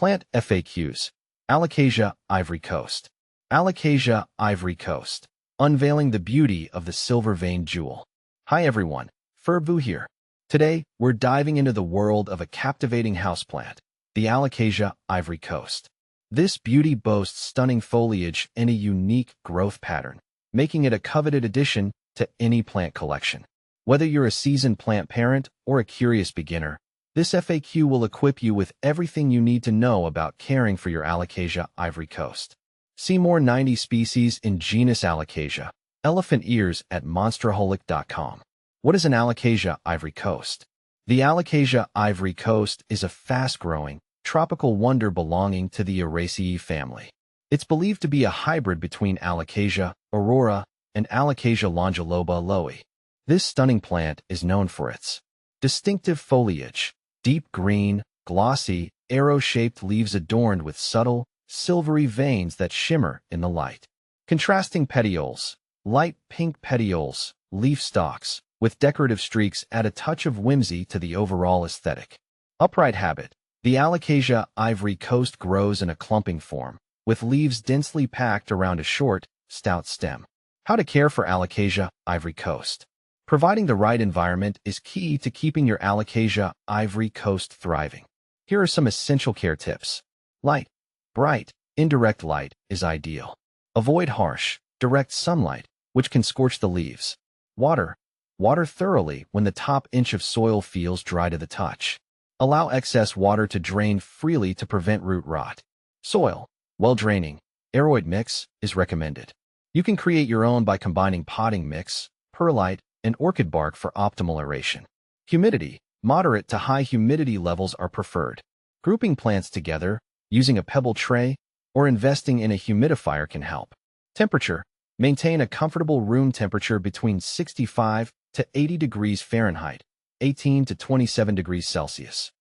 Plant FAQs. Alocasia, Ivory Coast. Alocasia, Ivory Coast. Unveiling the beauty of the silver-veined jewel. Hi everyone, Furbu here. Today, we're diving into the world of a captivating houseplant, the Alocasia, Ivory Coast. This beauty boasts stunning foliage and a unique growth pattern, making it a coveted addition to any plant collection. Whether you're a seasoned plant parent or a curious beginner, this FAQ will equip you with everything you need to know about caring for your Alocasia, Ivory Coast. See more 90 species in genus Alocasia, elephant ears at monsterholic.com. What is an Alocasia, Ivory Coast? The Alocasia, Ivory Coast is a fast-growing, tropical wonder belonging to the Araceae family. It's believed to be a hybrid between Alocasia aurora and Alocasia longiloba loei. This stunning plant is known for its distinctive foliage, deep green, glossy, arrow-shaped leaves adorned with subtle, silvery veins that shimmer in the light. Contrasting petioles, light pink petioles, leaf stalks, with decorative streaks add a touch of whimsy to the overall aesthetic. Upright habit. The Alocasia, Ivory Coast grows in a clumping form, with leaves densely packed around a short, stout stem. How to care for Alocasia, Ivory Coast. Providing the right environment is key to keeping your Alocasia, Ivory Coast thriving. Here are some essential care tips. Light. Bright, indirect light is ideal. Avoid harsh, direct sunlight, which can scorch the leaves. Water. Water thoroughly when the top inch of soil feels dry to the touch. Allow excess water to drain freely to prevent root rot. Soil. Well-draining, aeroid mix is recommended. You can create your own by combining potting mix, perlite, and orchid bark for optimal aeration. Humidity. Moderate to high humidity levels are preferred. Grouping plants together, using a pebble tray, or investing in a humidifier can help. Temperature. Maintain a comfortable room temperature between 65 to 80 degrees Fahrenheit, 18 to 27 degrees Celsius.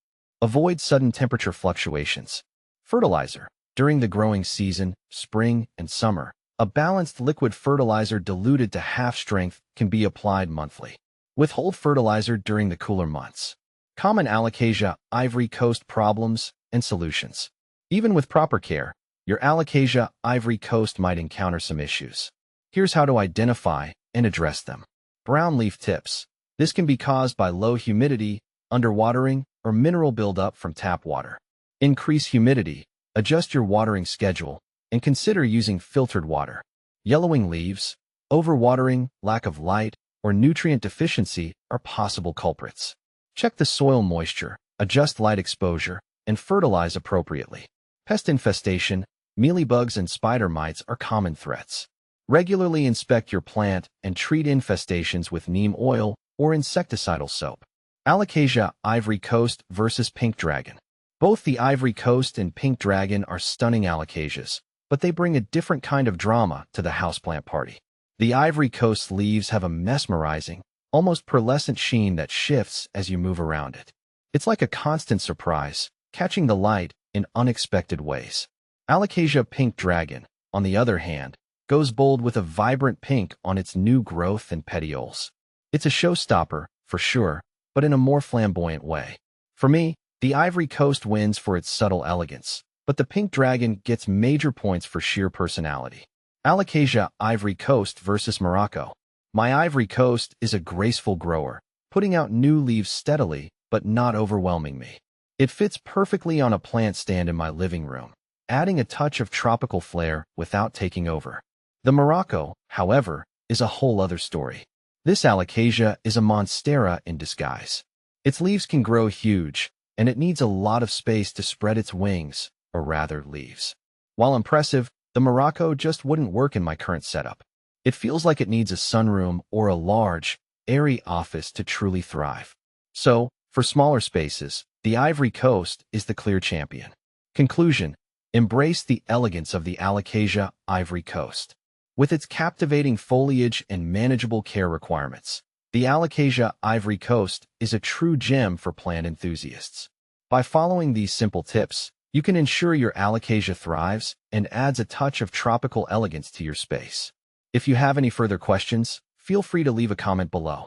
Avoid sudden temperature fluctuations. Fertilizer. During the growing season, spring and summer, a balanced liquid fertilizer diluted to half strength can be applied monthly. Withhold fertilizer during the cooler months. Common Alocasia, Ivory Coast problems and solutions. Even with proper care, your Alocasia, Ivory Coast might encounter some issues. Here's how to identify and address them. Brown leaf tips. This can be caused by low humidity, underwatering, or mineral buildup from tap water. Increase humidity. Adjust your watering schedule and consider using filtered water. Yellowing leaves, overwatering, lack of light, or nutrient deficiency are possible culprits. Check the soil moisture, adjust light exposure, and fertilize appropriately. Pest infestation, mealybugs and spider mites are common threats. Regularly inspect your plant and treat infestations with neem oil or insecticidal soap. Alocasia, Ivory Coast versus Pink Dragon. Both the Ivory Coast and Pink Dragon are stunning Alocasias, but they bring a different kind of drama to the houseplant party. The Ivory Coast leaves have a mesmerizing, almost pearlescent sheen that shifts as you move around it. It's like a constant surprise, catching the light in unexpected ways. Alocasia Pink Dragon, on the other hand, goes bold with a vibrant pink on its new growth and petioles. It's a showstopper, for sure, but in a more flamboyant way. For me, the Ivory Coast wins for its subtle elegance, but the Pink Dragon gets major points for sheer personality. Alocasia, Ivory Coast versus Morocco. My Ivory Coast is a graceful grower, putting out new leaves steadily, but not overwhelming me. It fits perfectly on a plant stand in my living room, adding a touch of tropical flair without taking over. The Morocco, however, is a whole other story. This Alocasia is a monstera in disguise. Its leaves can grow huge, and it needs a lot of space to spread its wings, or rather leaves. While impressive, the Morocco just wouldn't work in my current setup. It feels like it needs a sunroom or a large, airy office to truly thrive. So, for smaller spaces, the Ivory Coast is the clear champion. Conclusion. Embrace the elegance of the Alocasia, Ivory Coast. With its captivating foliage and manageable care requirements, the Alocasia, Ivory Coast is a true gem for plant enthusiasts. By following these simple tips, you can ensure your Alocasia thrives and adds a touch of tropical elegance to your space. If you have any further questions, feel free to leave a comment below.